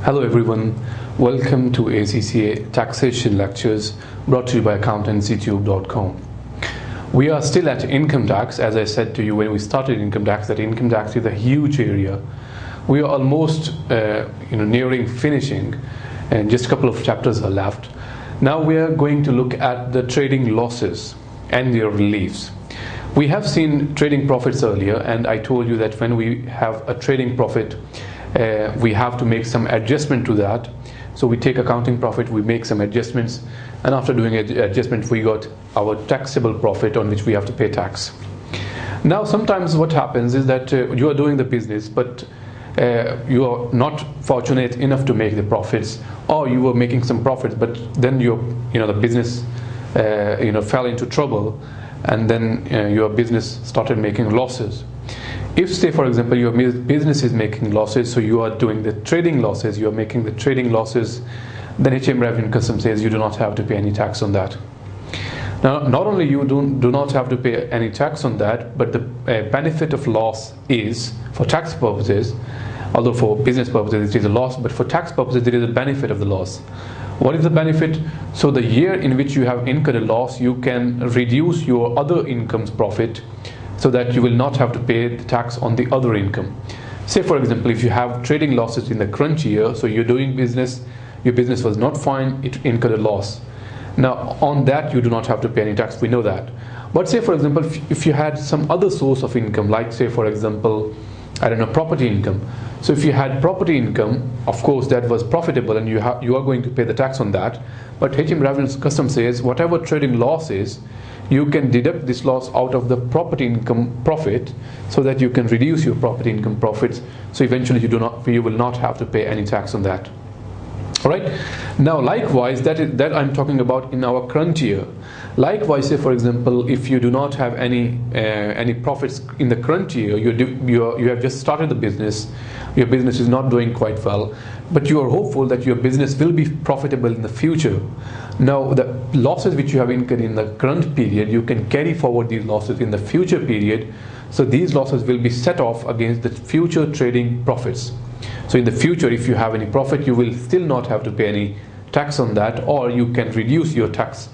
Hello everyone, welcome to ACCA Taxation lectures brought to you by AccountancyTube.com. We are still at income tax. As I said to you when we started income tax, that income tax is a huge area. We are almost nearing finishing and just a couple of chapters are left. Now we are going to look at the trading losses and their reliefs. We have seen trading profits earlier, and I told you that when we have a trading profit, we have to make some adjustment to that. So we take accounting profit, we make some adjustments, and after doing adjustment we got our taxable profit on which we have to pay tax. Now sometimes what happens is that you are doing the business, but you are not fortunate enough to make the profits, or you were making some profits, but then the business fell into trouble, and then your business started making losses. If, say for example, your business is making losses, so you are doing the trading losses, you are making the trading losses, then HM Revenue and Custom says you do not have to pay any tax on that. Now, not only you do not have to pay any tax on that, but the benefit of loss is, for tax purposes, although for business purposes it is a loss, but for tax purposes there is a benefit of the loss. What is the benefit? So the year in which you have incurred a loss, you can reduce your other income's profit, so that you will not have to pay the tax on the other income. Say for example, if you have trading losses in the current year, so you're doing business, your business was not fine, it incurred a loss. Now on that you do not have to pay any tax, we know that. But say for example, if you had some other source of income, like say for example, property income. So if you had property income, of course that was profitable and you are going to pay the tax on that. But HM Revenue and Custom says whatever trading loss is, you can deduct this loss out of the property income profit, so that you can reduce your property income profits. So eventually you will not have to pay any tax on that. All right. Now likewise, that I'm talking about in our current year. Likewise, say for example, if you do not have any profits in the current year, you have just started the business, your business is not doing quite well, but you are hopeful that your business will be profitable in the future. Now the losses which you have incurred in the current period, you can carry forward these losses in the future period. So these losses will be set off against the future trading profits. So in the future, if you have any profit, you will still not have to pay any tax on that, or you can reduce your tax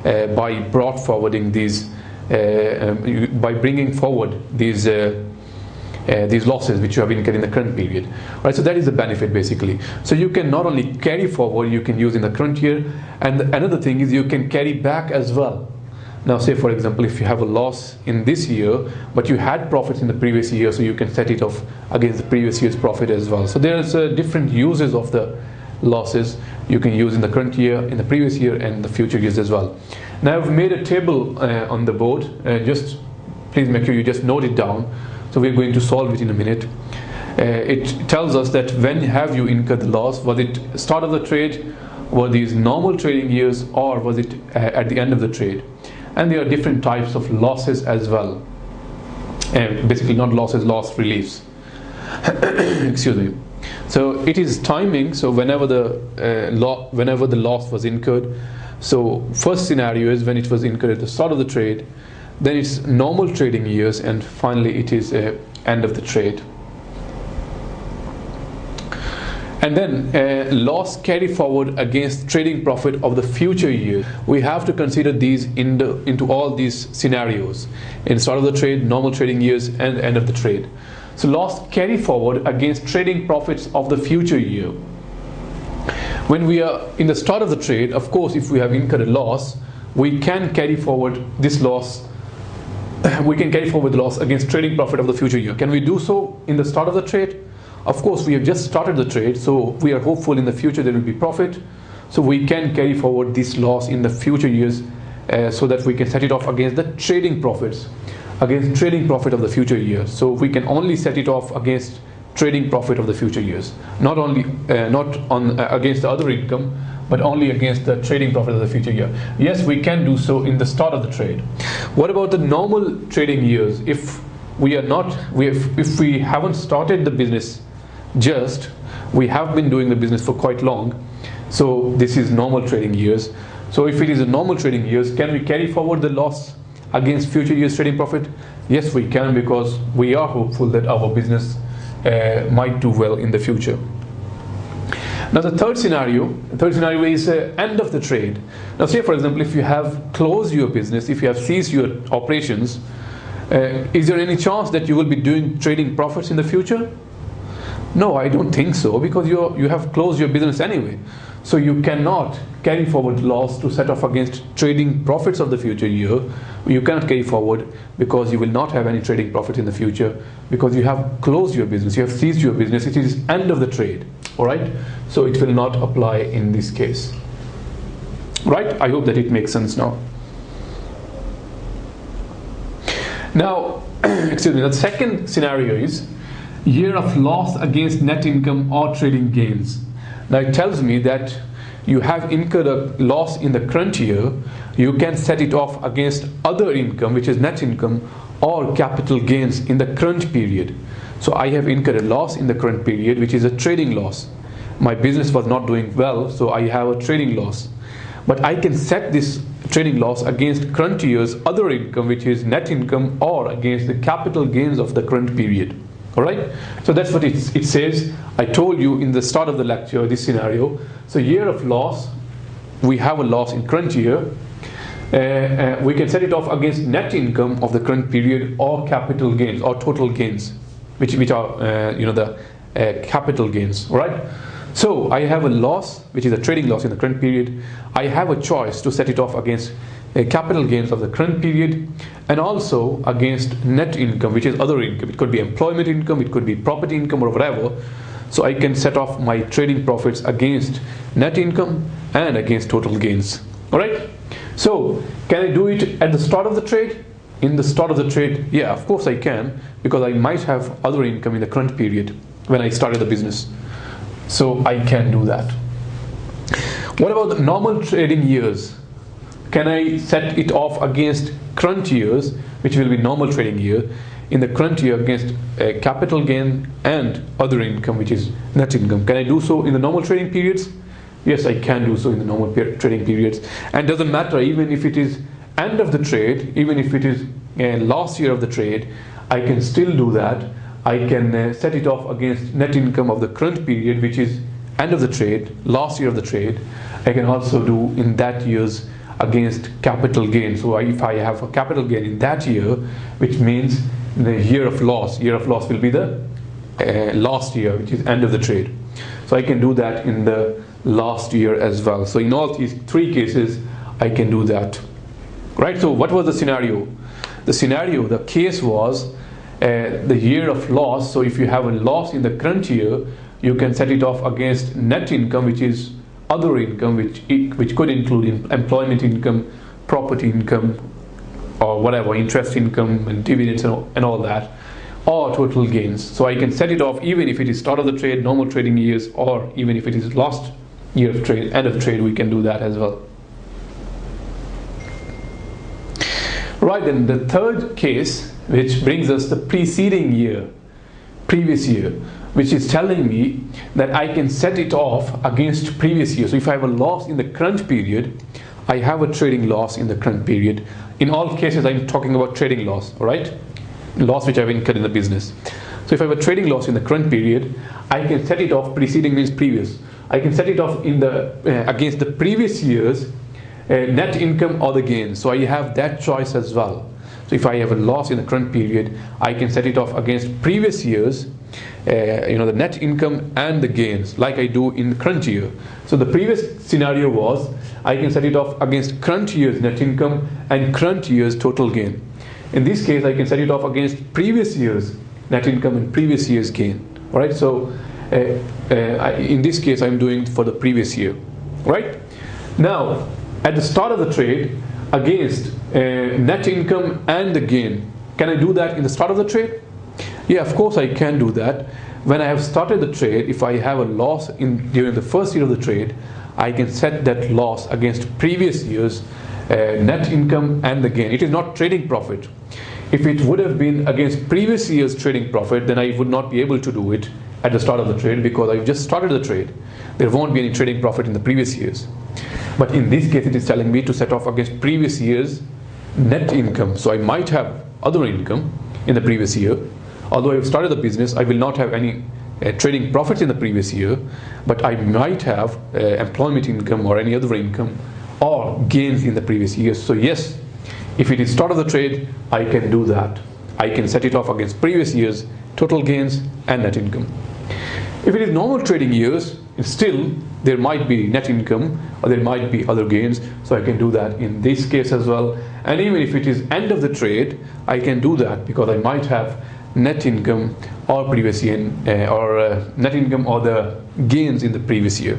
by forwarding these, by bringing forward these losses which you have incurred in the current period. Right, so that is the benefit basically. So you can not only carry forward, you can use in the current year, and another thing is you can carry back as well. Now say for example, if you have a loss in this year, but you had profits in the previous year, so you can set it off against the previous year's profit as well. So there's different uses of the losses you can use in the current year, in the previous year, and the future years as well. Now I've made a table on the board. Just please make sure you just note it down. So we're going to solve it in a minute. It tells us that when have you incurred the loss? Was it start of the trade? Were these normal trading years, or was it at the end of the trade? And there are different types of losses as well. Basically not losses, loss reliefs. Excuse me. So it is timing. So whenever the loss was incurred. So first scenario is when it was incurred at the start of the trade. Then it's normal trading years, and finally it is end of the trade. And then loss carry forward against trading profit of the future year. We have to consider these into all these scenarios: in start of the trade, normal trading years, and end of the trade. So loss carry forward against trading profits of the future year. When we are in the start of the trade, of course, if we have incurred a loss, we can carry forward this loss. We can carry forward the loss against trading profit of the future year. Can we do so in the start of the trade? Of course, we have just started the trade, so we are hopeful in the future there will be profit. So we can carry forward this loss in the future years, so that we can set it off against the trading profits, against trading profit of the future years. So we can only set it off against trading profit of the future years, not against the other income, but only against the trading profit of the future year. Yes, we can do so in the start of the trade. What about the normal trading years? If we haven't started the business just, we have been doing the business for quite long, so this is normal trading years. So if it is a normal trading years, can we carry forward the loss against future years trading profit? Yes, we can, because we are hopeful that our business might do well in the future. Now the third scenario is end of the trade. Now say for example, if you have closed your business, if you have ceased your operations, is there any chance that you will be doing trading profits in the future? No, I don't think so, because you have closed your business anyway. So you cannot carry forward loss to set off against trading profits of the future year. You cannot carry forward because you will not have any trading profit in the future, because you have closed your business, you have ceased your business. It is end of the trade. All right, so it will not apply in this case. Right? I hope that it makes sense now. Now, excuse me, the second scenario is year of loss against net income or trading gains. Now it tells me that you have incurred a loss in the current year. You can set it off against other income, which is net income or capital gains in the current period. So I have incurred a loss in the current period, which is a trading loss. My business was not doing well, so I have a trading loss. But I can set this trading loss against current year's other income, which is net income, or against the capital gains of the current period. All right, so that's what it says. I told you in the start of the lecture this scenario. So year of loss, we have a loss in current year. We can set it off against net income of the current period or capital gains or total gains, which are the capital gains. All right. So I have a loss, which is a trading loss in the current period. I have a choice to set it off against capital gains of the current period, and also against net income, which is other income. It could be employment income, it could be property income, or whatever. So I can set off my trading profits against net income and against total gains. All right. So can I do it at the start of the trade? In the start of the trade, yeah, of course I can, because I might have other income in the current period when I started the business. So I can do that. What about the normal trading years? Can I set it off against current years, which will be normal trading year, in the current year against capital gain and other income, which is net income? Can I do so in the normal trading periods? Yes, I can do so in the normal trading periods. And doesn't matter, even if it is end of the trade, even if it is last year of the trade, I can still do that. I can set it off against net income of the current period, which is end of the trade, last year of the trade. I can also do in that year's against capital gain. So if I have a capital gain in that year, which means the year of loss will be the last year, which is end of the trade. So I can do that in the last year as well. So in all these three cases, I can do that. Right? So what was the scenario? The case was the year of loss. So if you have a loss in the current year, you can set it off against net income, which is other income, which could include employment income, property income, or whatever, interest income and dividends and all that, or total gains. So I can set it off even if it is start of the trade, normal trading years, or even if it is last year of trade, end of trade, we can do that as well. Right, then the third case, which brings us the preceding year, previous year, which is telling me that I can set it off against previous year. So if I have a loss in the current period, I have a trading loss in the current period. In all cases, I'm talking about trading loss, all right? Loss which I've incurred in the business. So if I have a trading loss in the current period, I can set it off, preceding means previous. I can set it off in the against the previous year's net income or the gain. So I have that choice as well. So if I have a loss in the current period, I can set it off against previous year's the net income and the gains, like I do in the current year. So the previous scenario was I can set it off against current year's net income and current year's total gain. In this case, I can set it off against previous year's net income and previous year's gain. All right. So in this case, I'm doing for the previous year. Right. Now, at the start of the trade, against net income and the gain, can I do that in the start of the trade? Yeah, of course I can do that. When I have started the trade, if I have a loss during the first year of the trade, I can set that loss against previous year's net income and the gain. It is not trading profit. If it would have been against previous year's trading profit, then I would not be able to do it at the start of the trade, because I've just started the trade. There won't be any trading profit in the previous years. But in this case, it is telling me to set off against previous year's net income. So I might have other income in the previous year. Although I've started the business, I will not have any trading profits in the previous year, but I might have employment income or any other income or gains in the previous year. So yes, if it is start of the trade, I can do that. I can set it off against previous year's total gains and net income. If it is normal trading years, still there might be net income or there might be other gains, so I can do that in this case as well. And even if it is end of the trade, I can do that because I might have net income or previous year net income or the gains in the previous year.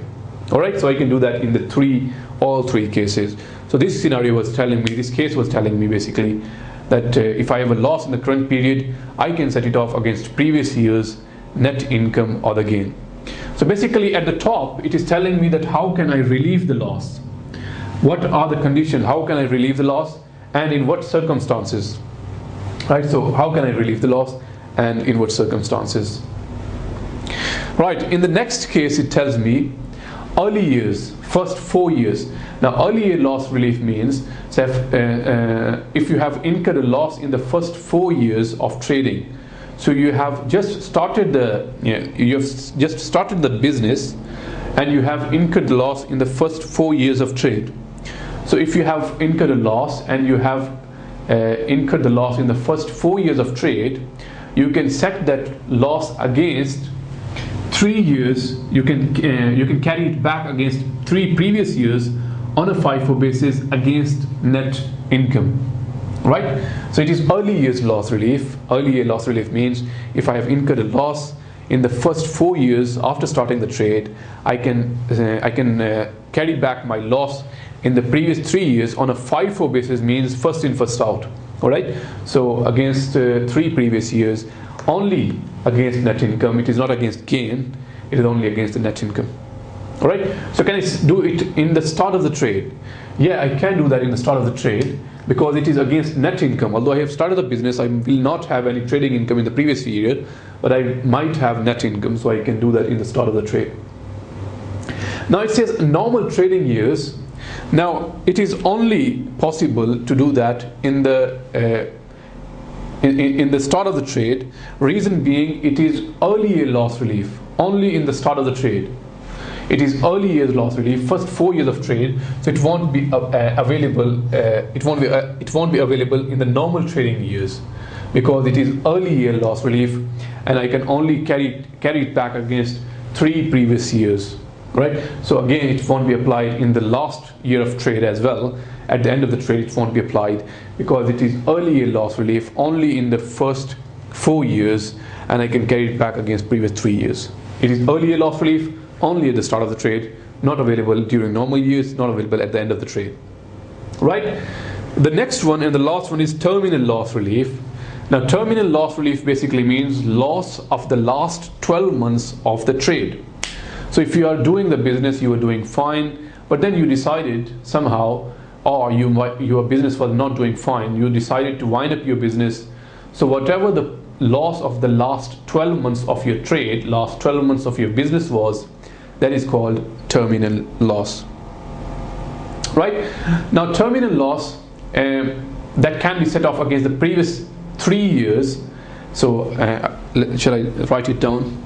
All right, so I can do that in the all three cases. So this scenario was telling me, this case was telling me basically that if I have a loss in the current period, I can set it off against previous year's net income or the gain. So basically at the top, it is telling me that how can I relieve the loss? What are the conditions? How can I relieve the loss and in what circumstances? Right, so how can I relieve the loss and in what circumstances? Right, in the next case, it tells me early years, first 4 years. Now early year loss relief means if you have incurred a loss in the first 4 years of trading, so you have just started the business and you have incurred loss in the first 4 years of trade. So if you have incurred a loss and you have incurred the loss in the first 4 years of trade, you can set that loss against 3 years. You can carry it back against 3 previous years on a FIFO basis against net income. Right? So it is early years loss relief. Early year loss relief means if I have incurred a loss in the first 4 years after starting the trade, I can carry back my loss in the previous 3 years on a FIFO basis, means first in first out. All right, so against 3 previous years, only against net income. It is not against gain, it is only against the net income. All right, so can I do it in the start of the trade? Yeah, I can do that in the start of the trade because it is against net income. Although I have started the business, I will not have any trading income in the previous year, but I might have net income, so I can do that in the start of the trade. Now it says normal trading years. Now it is only possible to do that in the start of the trade. Reason being, it is early year loss relief only in the start of the trade. It is early years loss relief, first 4 years of trade, so it won't be available. It won't be available in the normal trading years because it is early year loss relief, and I can only carry it back against 3 previous years. Right? So again, it won't be applied in the last year of trade as well. At the end of the trade, it won't be applied because it is early year loss relief only in the first 4 years, and I can carry it back against previous 3 years. It is early year loss relief only at the start of the trade, not available during normal years, not available at the end of the trade. Right? The next one and the last one is terminal loss relief. Now terminal loss relief basically means loss of the last 12 months of the trade. So if you are doing the business, you are doing fine, but then you decided somehow, or your business was not doing fine, you decided to wind up your business. So whatever the loss of the last 12 months of your trade, last 12 months of your business was, that is called terminal loss. Right? Now terminal loss that can be set off against the previous 3 years. So shall I write it down?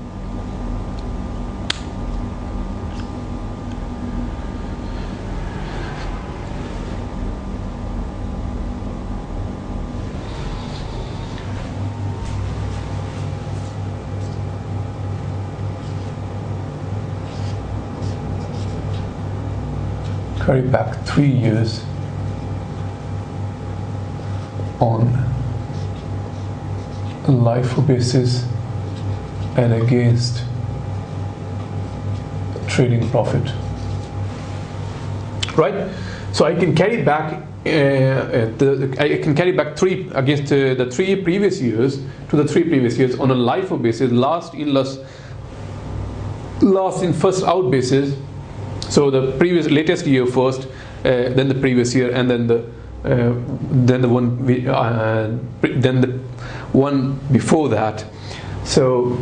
Carry back 3 years on a LIFO basis and against trading profit. Right? So I can carry back I can carry back 3 against the 3 previous years to the 3 previous years on a LIFO basis, last in first out basis. So the latest year first, then the previous year, and then the one before that. So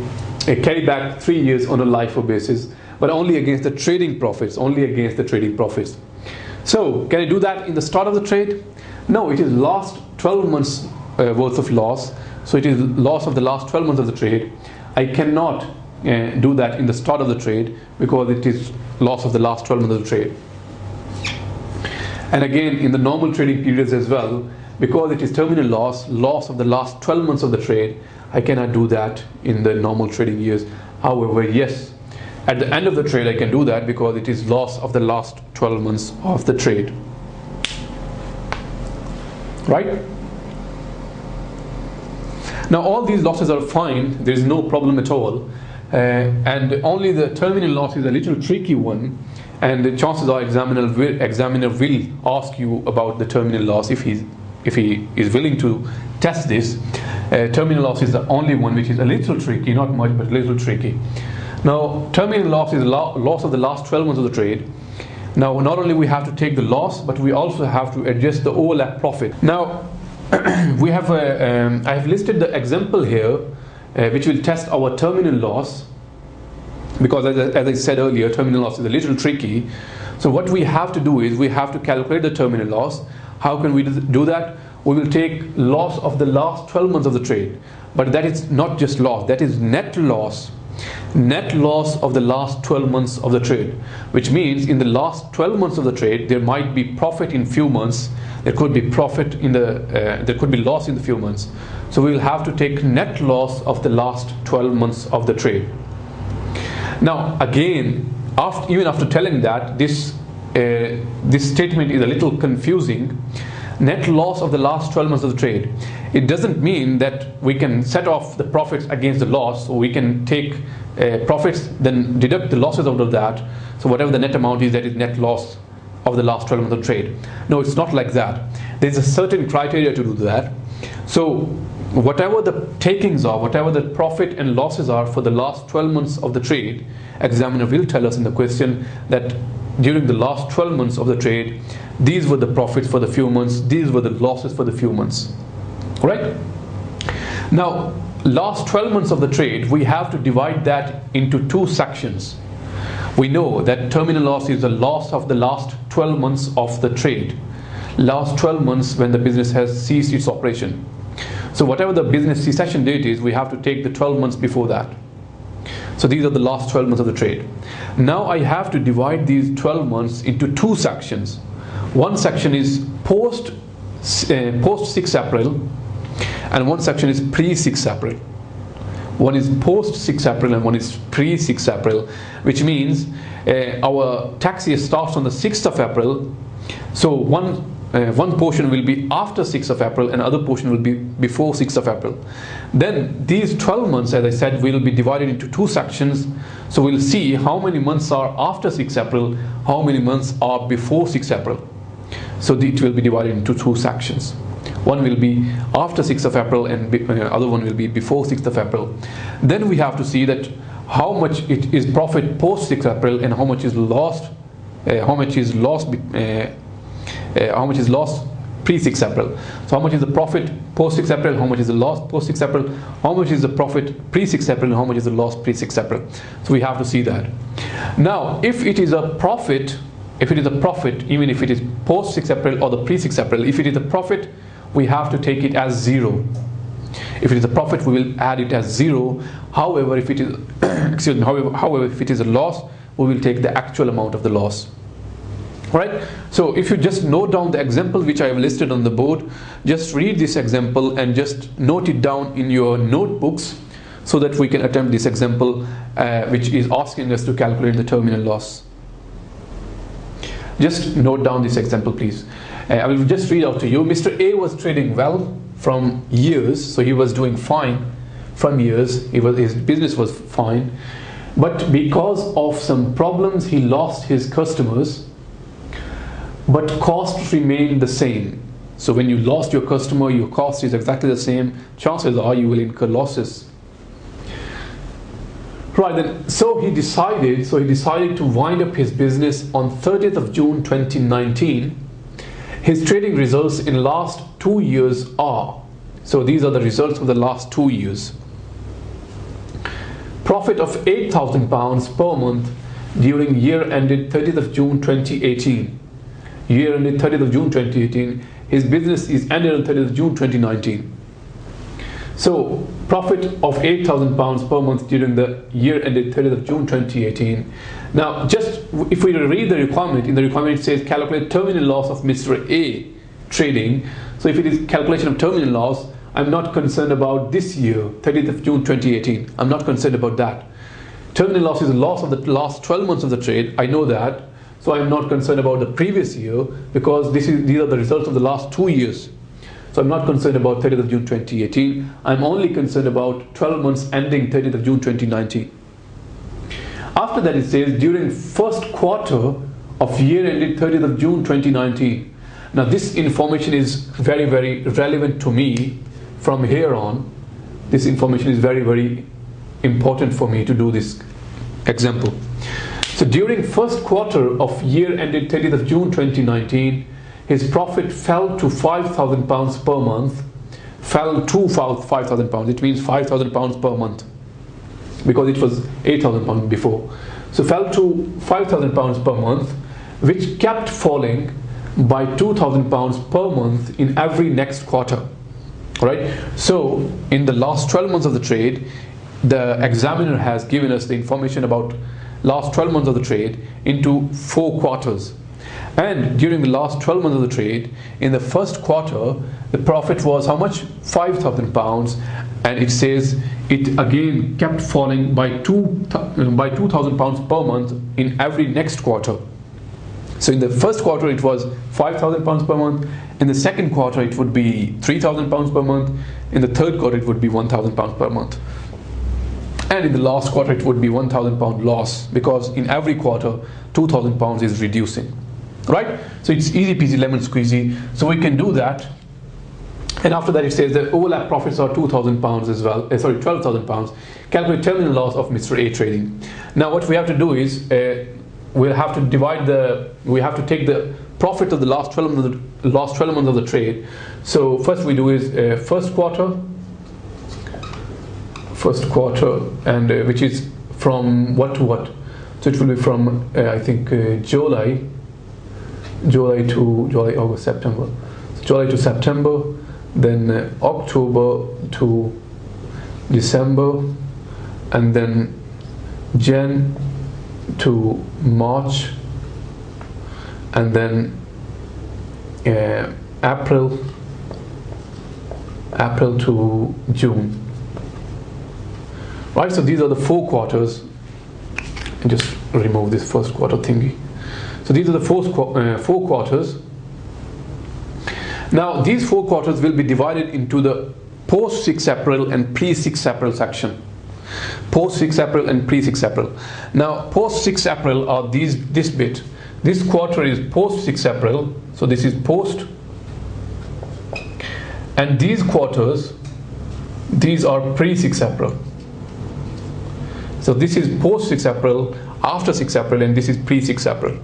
I carry back 3 years on a LIFO basis, but only against the trading profits. So can I do that in the start of the trade? No, it is last 12 months worth of loss. So it is loss of the last 12 months of the trade. I cannot do that in the start of the trade, because it is loss of the last 12 months of the trade. And again, in the normal trading periods as well, because it is terminal loss of the last 12 months of the trade, I cannot do that in the normal trading years. However, yes, at the end of the trade I can do that, because it is loss of the last 12 months of the trade. Right? Now all these losses are fine, there is no problem at all, and only the terminal loss is a little tricky one, and the chances are examiner will ask you about the terminal loss if he is willing to test this. Terminal loss is the only one which is a little tricky, not much but a little tricky. Now terminal loss is loss of the last 12 months of the trade. Now not only we have to take the loss, but we also have to adjust the overlap profit. Now we have I have listed the example here which will test our terminal loss, because as I said earlier, terminal loss is a little tricky. So what we have to do is we have to calculate the terminal loss. How can we do that? We will take loss of the last 12 months of the trade, but that is not just loss, that is net loss of the last 12 months of the trade, which means in the last 12 months of the trade there might be profit in few months, there could be profit in the there could be loss in the few months. So we will have to take net loss of the last 12 months of the trade. Now again, even after telling that, this statement is a little confusing. Net loss of the last 12 months of the trade, it doesn't mean that we can set off the profits against the loss, or we can take profits then deduct the losses out of that, so whatever the net amount is, that is net loss of the last 12 months of trade. No, it's not like that. There's a certain criteria to do that. So whatever the takings are, whatever the profit and losses are for the last 12 months of the trade, examiner will tell us in the question that during the last 12 months of the trade, these were the profits for the few months, these were the losses for the few months. Right? Now, last 12 months of the trade, we have to divide that into two sections. We know that terminal loss is the loss of the last 12 months of the trade. Last 12 months when the business has ceased its operation. So whatever the business cessation date is, we have to take the 12 months before that. So these are the last 12 months of the trade. Now I have to divide these 12 months into two sections. One section is post 6 April, and one section is pre 6 April. One is post 6 April and one is pre 6 April, which means our tax year starts on the 6th of April. So one portion will be after 6th of April and other portion will be before 6th of April. Then these 12 months, as I said, will be divided into two sections. So we'll see how many months are after 6 April, how many months are before 6 April. So it will be divided into two sections. One will be after 6th of April and other one will be before 6th of April. Then we have to see that how much it is profit post 6th April and how much is lost, how much is lost pre 6 April. So how much is the profit post 6 April, how much is the loss post 6 April, how much is the profit pre 6 April, and how much is the loss pre 6 April. So we have to see that. Now if it is a profit, even if it is post 6 April or the pre 6 April, if it is a profit, we have to take it as 0. If it is a profit, we will add it as 0. However, if it is however, if it is a loss, we will take the actual amount of the loss. Right? So if you just note down the example which I have listed on the board, just read this example and just note it down in your notebooks so that we can attempt this example which is asking us to calculate the terminal loss. Just note down this example, please. I will just read out to you. Mr. A was trading well from years, so he was doing fine from years. His business was fine, but because of some problems, he lost his customers. But costs remain the same. So when you lost your customer, your cost is exactly the same. Chances are you will incur losses. Right then, so he decided to wind up his business on 30th of June 2019. His trading results in last 2 years are, so these are the results of the last 2 years. Profit of £8,000 per month during year ended 30th of June 2018. Year ended 30th of June 2018. His business is ended on 30th of June 2019. So profit of £8,000 per month during the year ended 30th of June 2018. Now, just if we read the requirement, in the requirement it says calculate terminal loss of Mr. A trading. So if it is calculation of terminal loss, I'm not concerned about this year, 30th of June 2018. I'm not concerned about that. Terminal loss is the loss of the last 12 months of the trade. I know that. So I'm not concerned about the previous year because these are the results of the last 2 years. So I'm not concerned about 30th of June 2018. I'm only concerned about 12 months ending 30th of June 2019. After that it says during first quarter of year ended 30th of June 2019. Now this information is very, very relevant to me from here on. This information is very, very important for me to do this example. So during first quarter of year ended 30th of June 2019, his profit fell to £5,000 per month. Fell to £5,000. It means £5,000 per month because it was £8,000 before. So fell to £5,000 per month, which kept falling by £2,000 per month in every next quarter. Right? So in the last 12 months of the trade, the examiner has given us the information about last 12 months of the trade into 4 quarters. And during the last 12 months of the trade, in the first quarter, the profit was how much? £5,000, and it says it again kept falling by £2,000 per month in every next quarter. So in the first quarter it was £5,000 per month. In the second quarter it would be £3,000 per month. In the third quarter it would be £1,000 per month. And in the last quarter it would be £1,000 loss because in every quarter £2,000 is reducing. Right? So it's easy peasy lemon squeezy. So we can do that. And after that it says that overlap profits are £2,000 as well. Sorry, £12,000. Calculate terminal loss of Mr. A trading. Now what we have to do is we'll have to we have to take the profit of the last 12 months of the trade. So first we do is first quarter, and which is from what to what. So it will be from I think July to August, September. So July to September, then October to December, and then Jan to March, and then April to June. Right, so these are the 4 quarters. And just remove this first quarter thingy. So these are the 4 quarters. Now these 4 quarters will be divided into the post 6 April and pre 6 April section. Post 6 April and pre 6 April. Now post 6 April are this bit. This quarter is post 6 April. So this is post. And these quarters, these are pre 6 April. So this is post 6 April, after 6 April, and this is pre 6 April.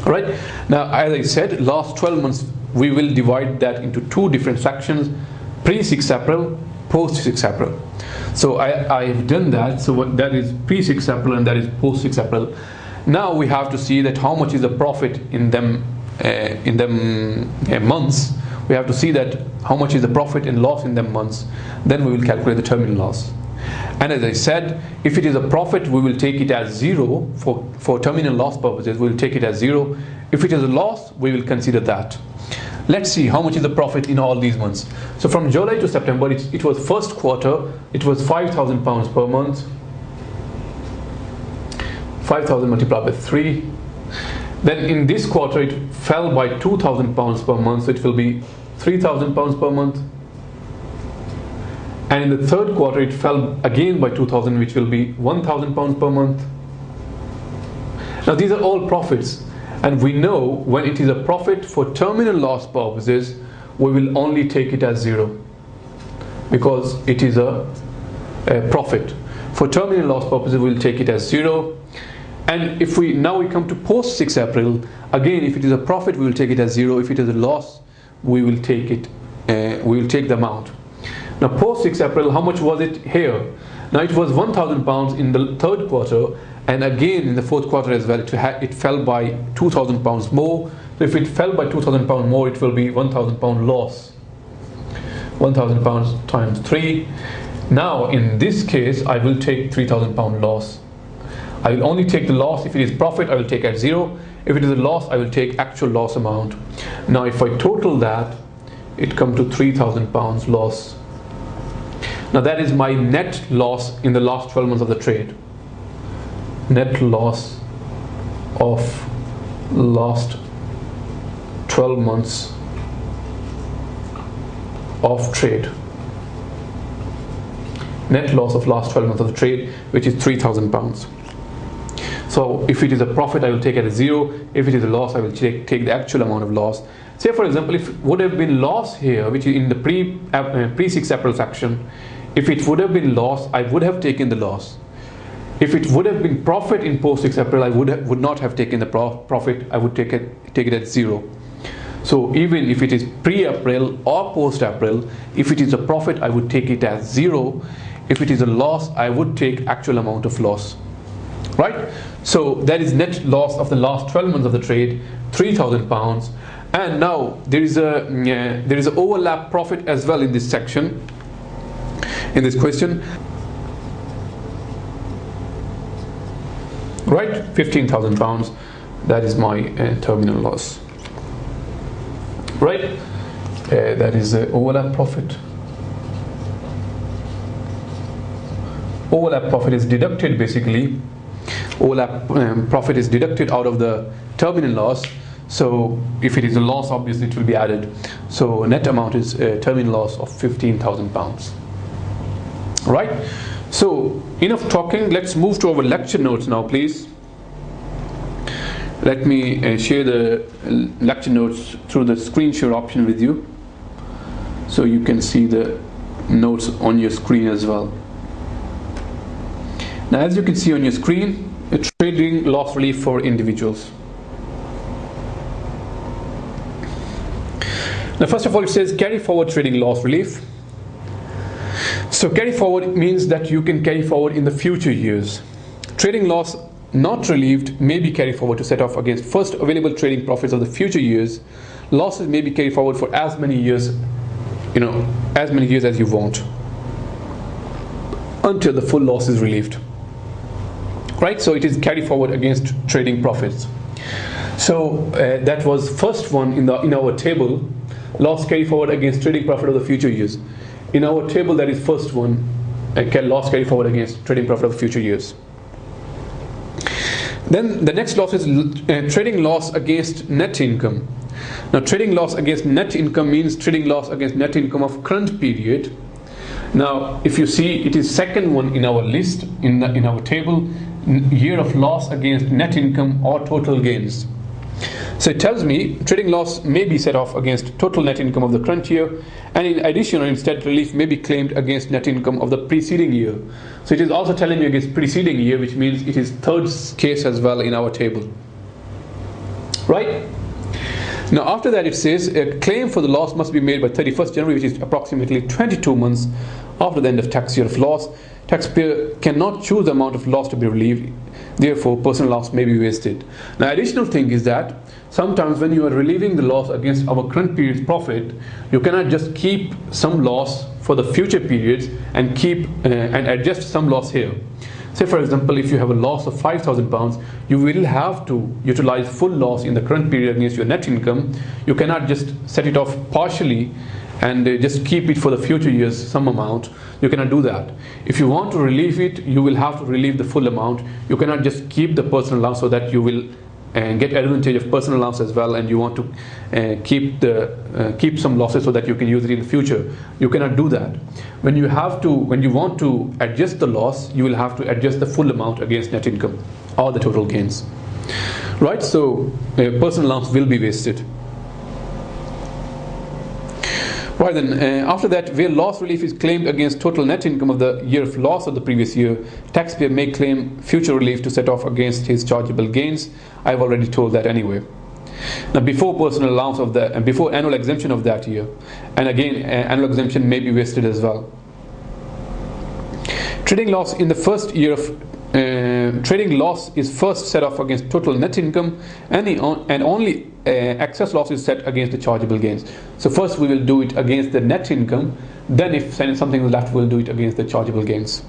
Alright, now as I said, last 12 months we will divide that into 2 different sections: pre 6 April, post 6 April. So I have done that. So what that is pre 6 April and that is post 6 April. Now we have to see that how much is the profit in them months. We have to see that how much is the profit and loss in them months. Then we will calculate the terminal loss. And as I said, if it is a profit, we will take it as 0 for terminal loss purposes. We will take it as 0. If it is a loss, we will consider that. Let's see how much is the profit in all these months. So from July to September, it was first quarter, it was £5,000 per month. 5,000 multiplied by 3. Then in this quarter, it fell by £2,000 per month, so it will be £3,000 per month. And in the third quarter it fell again by 2,000, which will be £1,000 per month. Now these are all profits, and we know when it is a profit for terminal loss purposes, we will only take it as 0 because it is a profit. For terminal loss purposes, we will take it as 0. And if we come to post 6 April, again, if it is a profit, we will take it as 0. If it is a loss, we will take it. We will take the amount. Now post 6 April, how much was it here? Now it was £1,000 in the third quarter, and again in the fourth quarter as well. It fell by £2,000 more. So if it fell by £2,000 more, it will be £1,000 loss. £1,000 times 3. Now in this case I will take £3,000 loss. I will only take the loss. If it is profit, I will take at 0. If it is a loss, I will take actual loss amount. Now if I total that, it comes to £3,000 loss. Now that is my net loss in the last 12 months of the trade. Net loss of last 12 months of trade. Net loss of last 12 months of the trade, which is £3,000. So if it is a profit, I will take it at 0. If it is a loss, I will take the actual amount of loss. Say for example, if it would have been loss here, which is in the pre-6 April section, if it would have been loss, I would have taken the loss. If it would have been profit in post-6 April, I would not have taken the profit. I would take it at 0. So even if it is pre-April or post-April, if it is a profit, I would take it as 0. If it is a loss, I would take actual amount of loss. Right? So that is net loss of the last 12 months of the trade, £3,000. And now there is a overlap profit as well in this section, in this question. Right? £15,000. That is my terminal loss. Right? That is the overlap profit. Overlap profit is deducted basically. Overlap profit is deducted out of the terminal loss. So if it is a loss, obviously it will be added. So net amount is terminal loss of £15,000. Right? So enough talking. Let's move to our lecture notes now, please. Let me share the lecture notes through the screen share option with you, so you can see the notes on your screen as well. Now as you can see on your screen, a trading loss relief for individuals. Now first of all, it says carry forward trading loss relief. So carry forward means that you can carry forward in the future years. Trading loss not relieved may be carried forward to set off against first available trading profits of the future years. Losses may be carried forward for as many years, as many years as you want, until the full loss is relieved. Right? So it is carried forward against trading profits. So that was first one in our table, loss carry forward against trading profit of the future years. In our table, that is first one, loss carry forward against trading profit of the future years. Then the next loss is trading loss against net income. Now trading loss against net income means trading loss against net income of current period. Now if you see, it is second one in our list, in our table, year of loss against net income or total gains. So it tells me trading loss may be set off against total net income of the current year, and in addition or instead relief may be claimed against net income of the preceding year. So it is also telling me against preceding year, which means it is third case as well in our table. Right? Now after that it says a claim for the loss must be made by 31st January, which is approximately 22 months after the end of tax year of loss. Taxpayer cannot choose the amount of loss to be relieved, therefore personal loss may be wasted. Now additional thing is that sometimes when you are relieving the loss against our current period's profit, you cannot just keep some loss for the future periods and keep and adjust some loss here. Say for example, if you have a loss of £5,000, you will have to utilize full loss in the current period against your net income. You cannot just set it off partially and just keep it for the future years some amount. You cannot do that. If you want to relieve it, you will have to relieve the full amount. You cannot just keep the personal loss so that you will get advantage of personal loss as well, and you want to keep some losses so that you can use it in the future. You cannot do that. When you want to adjust the loss, you will have to adjust the full amount against net income or the total gains. Right? So personal loss will be wasted. Right, then after that, where loss relief is claimed against total net income of the year of loss of the previous year, taxpayer may claim future relief to set off against his chargeable gains. I've already told that anyway. Now before personal allowance of that, and before annual exemption of that year, and again annual exemption may be wasted as well. Trading loss in the first year of trading loss is first set off against total net income, and only excess loss is set against the chargeable gains. So first we will do it against the net income, then if something is left, we'll do it against the chargeable gains.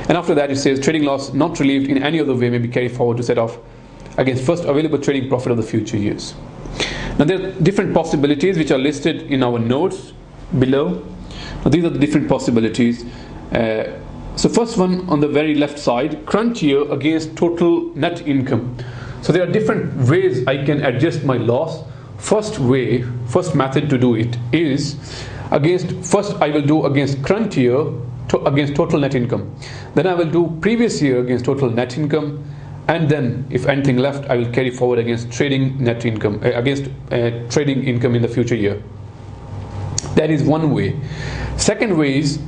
And after that it says trading loss not relieved in any other way may be carried forward to set off against first available trading profit of the future years. Now there are different possibilities which are listed in our notes below. Now these are the different possibilities. So first one on the very left side, current year against total net income. So there are different ways I can adjust my loss. First method to do it is first I will do against current year against total net income. Then I will do previous year against total net income, and then if anything left I will carry forward against trading net income against trading income in the future year. That is one way. Second way is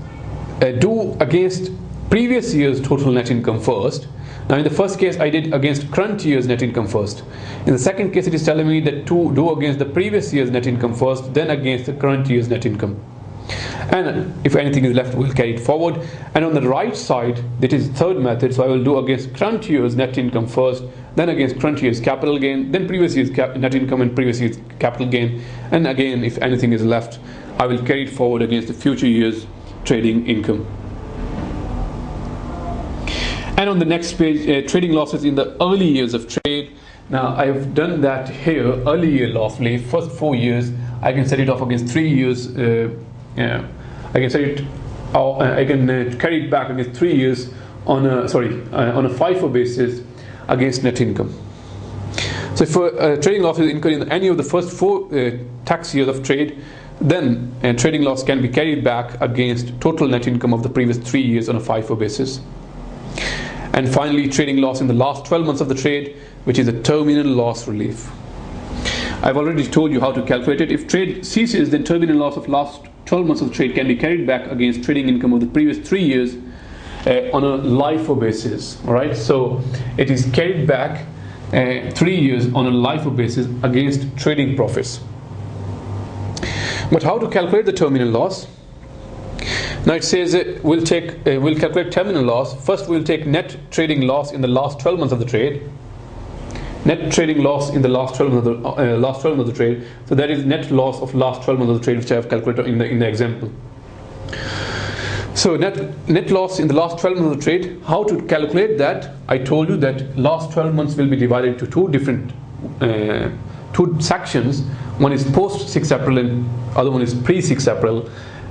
do against previous year's total net income first. Now in the first case I did against current year's net income first. In the second case it is telling me that to do against the previous year's net income first, then against the current year's net income. And if anything is left, we'll carry it forward. And on the right side, that is third method, so I will do against current year's net income first, then against current year's capital gain, then previous year's net income and previous year's capital gain, and again if anything is left, I will carry it forward against the future year's trading income. And on the next page, trading losses in the early years of trade. Now I have done that here, early year loss relief, first 4 years. I can set it off against 3 years. I can set it. I can carry it back against 3 years on a FIFO basis against net income. So if trading losses incurred in any of the first 4 tax years of trade, then trading loss can be carried back against total net income of the previous 3 years on a FIFO basis. And finally, trading loss in the last 12 months of the trade, which is a terminal loss relief. I've already told you how to calculate it. If trade ceases, then terminal loss of last 12 months of the trade can be carried back against trading income of the previous 3 years on a LIFO basis. All right, so it is carried back 3 years on a LIFO basis against trading profits. But how to calculate the terminal loss? Now it says we'll calculate terminal loss. First we'll take net trading loss in the last 12 months of the trade. Net trading loss in the last 12 months of the trade. So that is net loss of last 12 months of the trade, which I have calculated in the example. So net loss in the last 12 months of the trade. How to calculate that? I told you that last 12 months will be divided into two sections. One is post 6 April and other one is pre 6 April.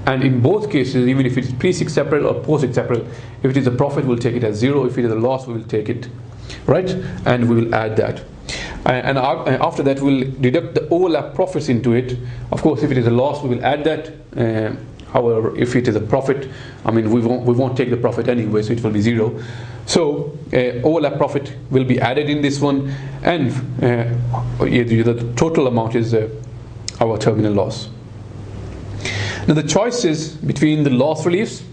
And in both cases, even if it is pre 6 April or post 6 April, if it is a profit, we'll take it as 0. If it is a loss, we will take it, right? And we will add that. And after that, we'll deduct the overlap profits into it. Of course, if it is a loss, we will add that. However, if it is a profit, I mean, we won't take the profit anyway, so it will be 0. So overlap profit will be added in this one, and the total amount is our terminal loss. Now the choices between the loss reliefs.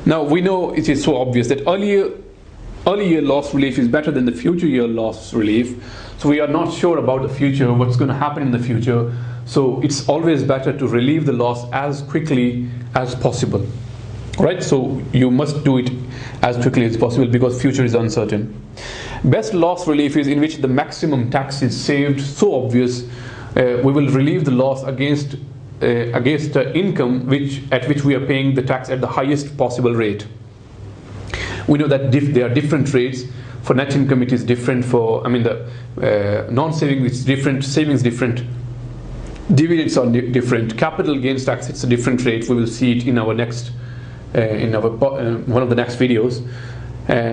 Now we know it is so obvious that early year loss relief is better than the future year loss relief. So we are not sure about the future, what's going to happen in the future. So it's always better to relieve the loss as quickly as possible. Right? So you must do it as quickly as possible because future is uncertain. Best loss relief is in which the maximum tax is saved. So obvious. We will relieve the loss against income at which we are paying the tax at the highest possible rate. We know that there are different rates. For net income it is different, for the non-savings it's different, savings different, dividends are different, capital gains tax it's a different rate. We will see it in our next one of the next videos.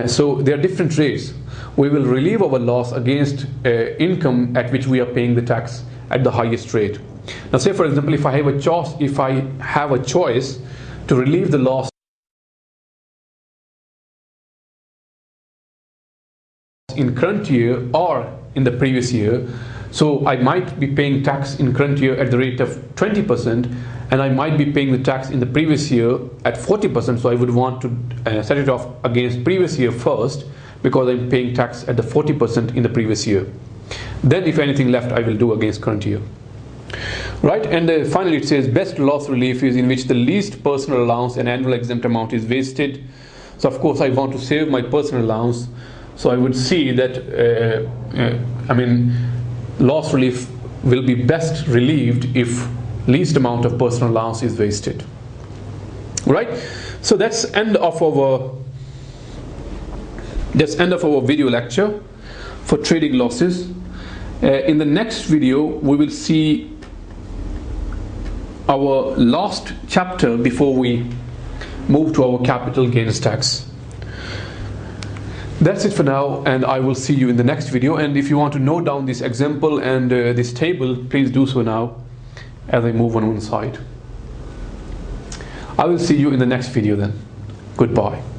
So there are different rates. We will relieve our loss against income at which we are paying the tax at the highest rate. Now say for example, if I have a choice to relieve the loss in current year or in the previous year, so I might be paying tax in current year at the rate of 20%, and I might be paying the tax in the previous year at 40%. So I would want to set it off against previous year first, because I'm paying tax at the 40% in the previous year. Then if anything left, I will do against current year. Right, and finally it says best loss relief is in which the least personal allowance and annual exempt amount is wasted. So of course I want to save my personal allowance, So I would see that loss relief will be best relieved if least amount of personal allowance is wasted. Right? So that's end of our video lecture for trading losses. In the next video we will see our last chapter before we move to our capital gains tax. That's it for now, and I will see you in the next video. And if you want to note down this example and this table, please do so now as I move on one side. I will see you in the next video then. Goodbye.